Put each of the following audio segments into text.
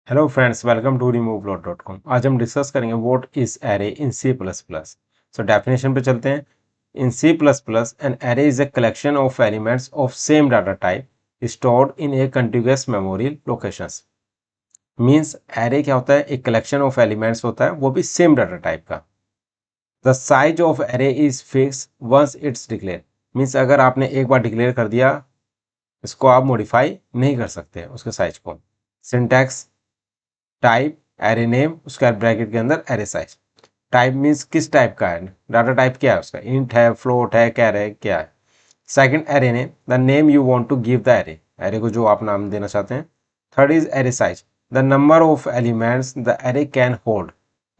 Hello friends, welcome to removeplot.com। आज हम discuss करेंगे what is array in C plus plus. So definition पे चलते हैं। In C plus plus an array is a collection of elements of same data type stored in a continuous memory locations. Means array क्या होता है? एक collection of elements होता है, वो भी सेम डाटा टाइप का। The size of array is fix once it's declare. Means अगर आपने एक बार डिक्लेयर कर दिया, इसको आप मॉडिफाई नहीं कर सकते उसके साइज को। सिंटैक्स टाइप एरे नेम, उसके बाद ब्रैकेट के अंदर एरे साइज। टाइप मीन्स किस टाइप का है, डाटा टाइप क्या है उसका, इंट है, फ्लोट है, कैर है, क्या है। Second array name, the name you want to give the array, array को जो आप नाम देना चाहते हैं। Third is array size, the number of elements the array can hold,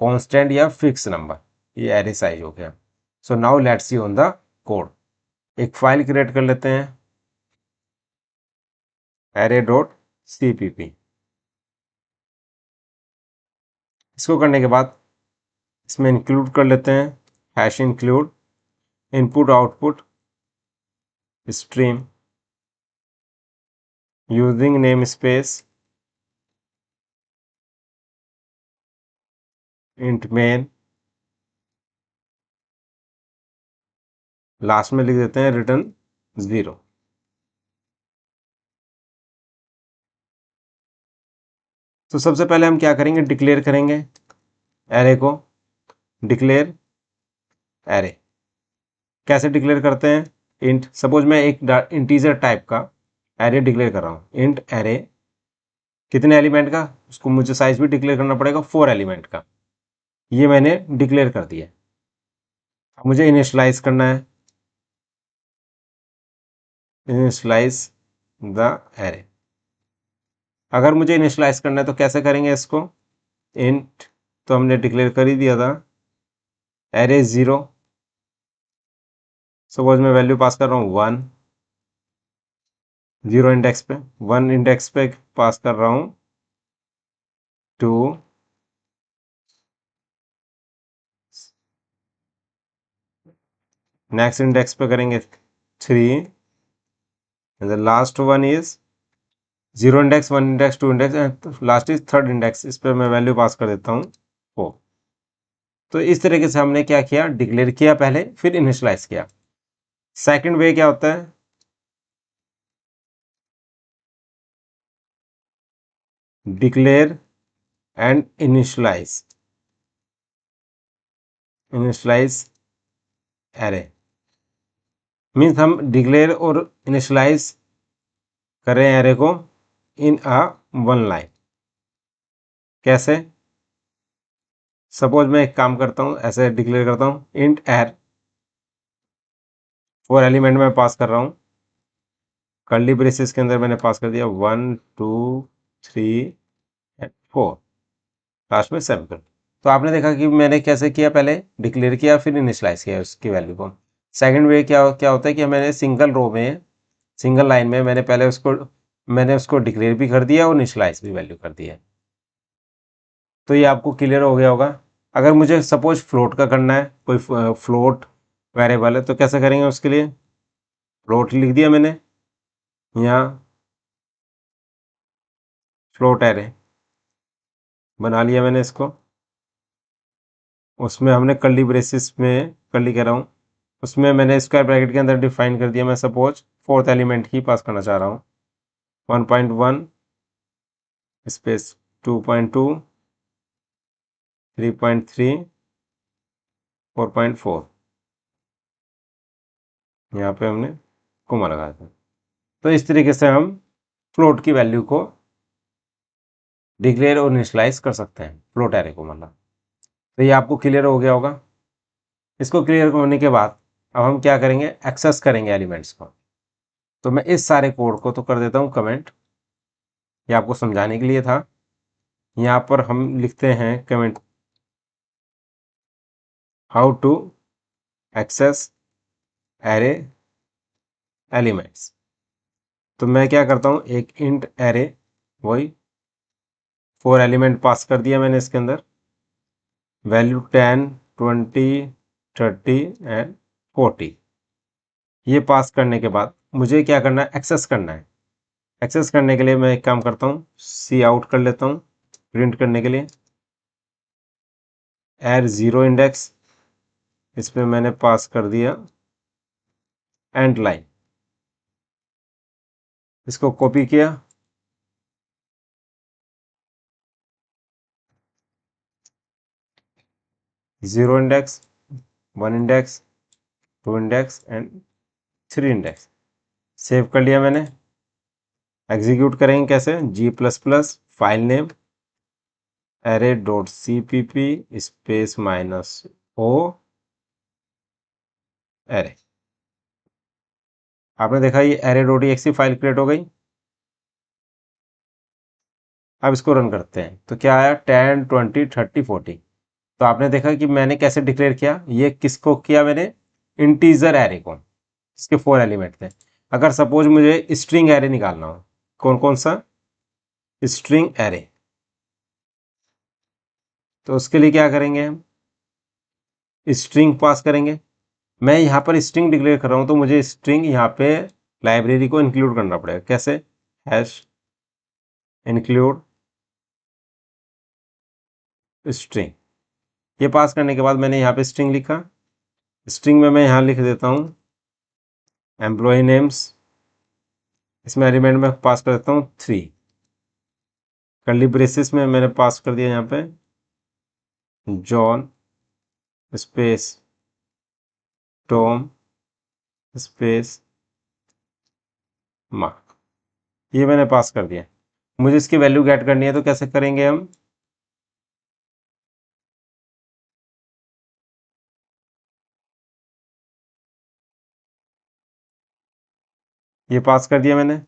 constant या फिक्स नंबर, ये एरे साइज हो गया। So now let's see on the code. एक फाइल क्रिएट कर लेते हैं, array.cpp। इसको करने के बाद इसमें इंक्लूड कर लेते हैं hash include input output stream using name space int main, last में लिख देते हैं रिटर्न 0। तो सबसे पहले हम क्या करेंगे, डिक्लेयर करेंगे एरे को। डिक्लेयर एरे कैसे डिक्लेयर करते हैं? इंट, सपोज मैं एक इंटीजर टाइप का एरे डिक्लेयर कर रहा हूँ। इंट एरे कितने एलिमेंट का, उसको मुझे साइज भी डिक्लेयर करना पड़ेगा 4 एलिमेंट का। ये मैंने डिक्लेयर कर दिया। अब मुझे इनिशियलाइज करना है, इनिशियलाइज द एरे। अगर मुझे इनिशियलाइज करना है तो कैसे करेंगे इसको? इंट तो हमने डिक्लेयर कर ही दिया था, एरे 0। सपोज मैं वैल्यू पास कर रहा हूँ 1, 0 इंडेक्स पे, 1 इंडेक्स पे पास कर रहा हूँ 2, नेक्स्ट इंडेक्स पे करेंगे 3, and the last one is 0 index, 1 index, 2 index and last is third index. इस पर मैं वैल्यू पास कर देता हूँ 4। तो इस तरीके से हमने क्या किया, डिक्लेयर किया पहले, फिर इनिशियलाइज किया। सेकंड वे क्या होता है, declare and initialize, initialize array. Means हम डिक्लेयर और इनिशियलाइज करें एरे को इन अ वन लाइन। कैसे? सपोज मैं एक काम करता हूँ, ऐसे डिक्लेयर करता हूँ, इंट एर 4 एलिमेंट में पास कर रहा हूँ, कर्ली ब्रेसेस के अंदर मैंने पास कर दिया 1 2 3 एंड 4, लास्ट में 7। तो आपने देखा कि मैंने कैसे किया, पहले डिक्लेयर किया फिर इनिशियलाइज किया उसकी वैल्यू को। सेकंड वे क्या क्या होता है कि मैंने सिंगल रो में, सिंगल लाइन में मैंने पहले उसको डिक्लेयर भी कर दिया और इनिशियलाइज भी वैल्यू कर दिया। तो ये आपको क्लियर हो गया होगा। अगर मुझे सपोज फ्लोट का करना है, कोई फ्लोट वेरिएबल है, तो कैसे करेंगे उसके लिए? फ्लोट लिख दिया मैंने यहाँ, फ्लोट एरे बना लिया मैंने इसको। उसमें हमने कर्ली ब्रेसिस में, कर्ली कह रहा हूँ, उसमें मैंने स्क्वायर ब्रैकेट के अंदर डिफाइन कर दिया। मैं सपोज फोर्थ एलिमेंट ही पास करना चाह रहा हूँ, 1.1 स्पेस 2.2 3.3 4.4, यहाँ पे हमने कोमा लगाया था। तो इस तरीके से हम फ्लोट की वैल्यू को डिक्लेयर और इनिशियलाइज कर सकते हैं, फ्लोट एरे को मतलब। तो ये आपको क्लियर हो गया होगा। इसको क्लियर होने के बाद अब हम क्या करेंगे, एक्सेस करेंगे एलिमेंट्स को। तो मैं इस सारे कोड को तो कर देता हूँ कमेंट, ये आपको समझाने के लिए था। यहाँ पर हम लिखते हैं comment, how to access array elements. तो मैं क्या करता हूँ, एक इंट एरे, वही 4 एलिमेंट पास कर दिया मैंने इसके अंदर, वैल्यू 10 20 30 एंड 40। ये पास करने के बाद मुझे क्या करना है, एक्सेस करना है। एक्सेस करने के लिए मैं एक काम करता हूँ, सी आउट कर लेता हूँ, प्रिंट करने के लिए एर 0 इंडेक्स, इसमें मैंने पास कर दिया एंड लाइन, इसको कॉपी किया, zero index, 1 index, 2 index and 3 index, save कर लिया मैंने। एग्जीक्यूट करेंगे कैसे, G++ file name array.cpp space -o array। आपने देखा ये array.exe फाइल क्रिएट हो गई। अब इसको रन करते हैं तो क्या आया 10 20 30 40। तो आपने देखा कि मैंने कैसे डिक्लेयर किया, ये किसको किया मैंने, इंटीजर एरे को, इसके 4 एलिमेंट थे। अगर सपोज मुझे स्ट्रिंग एरे निकालना हो, कौन कौन सा, स्ट्रिंग एरे, तो उसके लिए क्या करेंगे हम, स्ट्रिंग पास करेंगे। मैं यहाँ पर स्ट्रिंग डिक्लेयर कर रहा हूँ तो मुझे स्ट्रिंग यहाँ पे लाइब्रेरी को इंक्लूड करना पड़ेगा। कैसे, हैश इंक्लूड स्ट्रिंग, ये पास करने के बाद मैंने यहाँ पे स्ट्रिंग लिखा। स्ट्रिंग में मैं यहाँ लिख देता हूँ एम्प्लॉय नेम्स, इसमें एलिमेंट में पास कर देता हूँ 3, कर्ली ब्रेसेस में मैंने पास कर दिया यहाँ पे John space Tom space mark, ये मैंने पास कर दिया। मुझे इसकी वैल्यू गेट करनी है तो कैसे करेंगे हम, ये पास कर दिया मैंने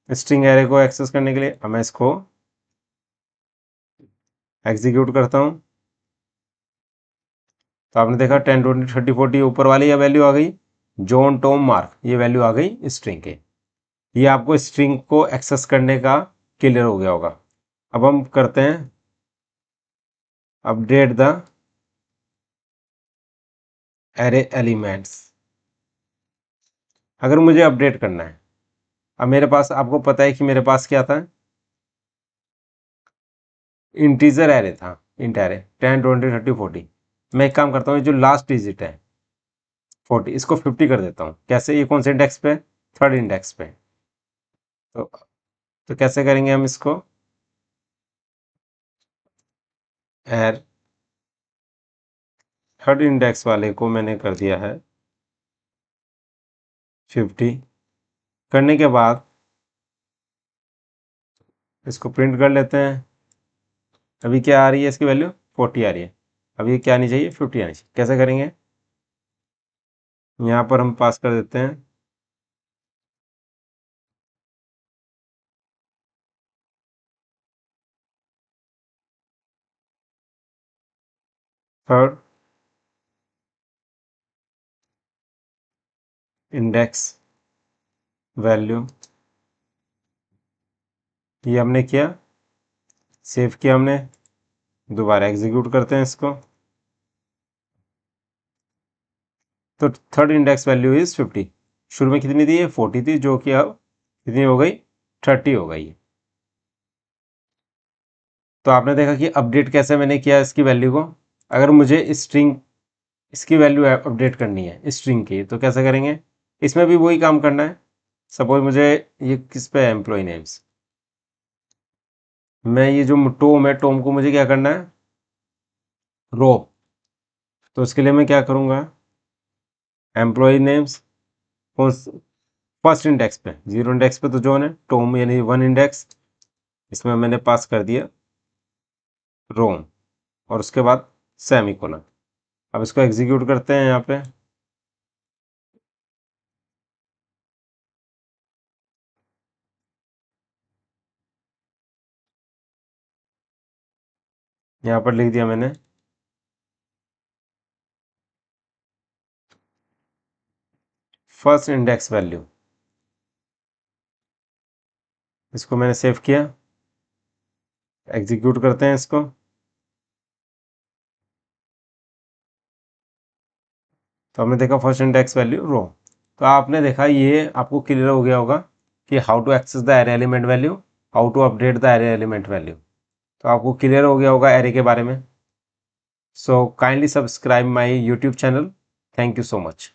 स्ट्रिंग एरे को एक्सेस करने के लिए। अब मैं इसको एग्जीक्यूट करता हूँ तो आपने देखा 10 20 30 40 ऊपर वाली ये वैल्यू आ गई, जॉन टॉम मार्क ये वैल्यू आ गई स्ट्रिंग के। ये आपको स्ट्रिंग को एक्सेस करने का क्लियर हो गया होगा। अब हम करते हैं अपडेट द एरे एलिमेंट्स। अगर मुझे अपडेट करना है, अब मेरे पास, आपको पता है कि मेरे पास क्या था, इंटीजर एरे था, इंट एरे 10 20 30 40। मैं एक काम करता हूँ, जो लास्ट डिजिट है 40, इसको 50 कर देता हूँ। कैसे, ये कौन से इंडेक्स पे, थर्ड इंडेक्स पे। तो कैसे करेंगे हम इसको, एर थर्ड इंडेक्स वाले को मैंने कर दिया है 50, करने के बाद इसको प्रिंट कर लेते हैं। अभी क्या आ रही है इसकी वैल्यू, 40 आ रही है। अभी क्या आनी चाहिए, 50 आनी चाहिए। कैसे करेंगे, यहाँ पर हम पास कर देते हैं थर्ड इंडेक्स वैल्यू, ये हमने किया, सेव किया हमने। दोबारा एग्जीक्यूट करते हैं इसको तो थर्ड इंडेक्स वैल्यू इज 50। शुरू में कितनी थी, ये 40 थी, जो कि अब कितनी हो गई, 30 हो गई। तो आपने देखा कि अपडेट कैसे मैंने किया इसकी वैल्यू को। अगर मुझे स्ट्रिंग, इसकी वैल्यू अपडेट करनी है स्ट्रिंग की, तो कैसे करेंगे, इसमें भी वही काम करना है। सपोज मुझे ये किस पे है, एम्प्लॉय नेम्स, मैं ये जो टोम है, टोम को मुझे क्या करना है, रो। तो उसके लिए मैं क्या करूँगा, एम्प्लॉय नेम्स कौन, फर्स्ट इंडेक्स पे, 0 इंडेक्स पे तो जॉन है, टोम यानी 1 इंडेक्स, इसमें मैंने पास कर दिया रोम, और उसके बाद सेमीकोलन। अब इसको एग्जीक्यूट करते हैं। यहाँ पे यहाँ पर लिख दिया मैंने फर्स्ट इंडेक्स वैल्यू, इसको मैंने सेव किया, एग्जीक्यूट करते हैं इसको। तो हमने देखा फर्स्ट इंडेक्स वैल्यू रो। तो आपने देखा, ये आपको क्लियर हो गया होगा कि how to access the array element value, how to update the array element value. तो आपको क्लियर हो गया होगा एरे के बारे में। So kindly subscribe my YouTube channel. Thank you so much.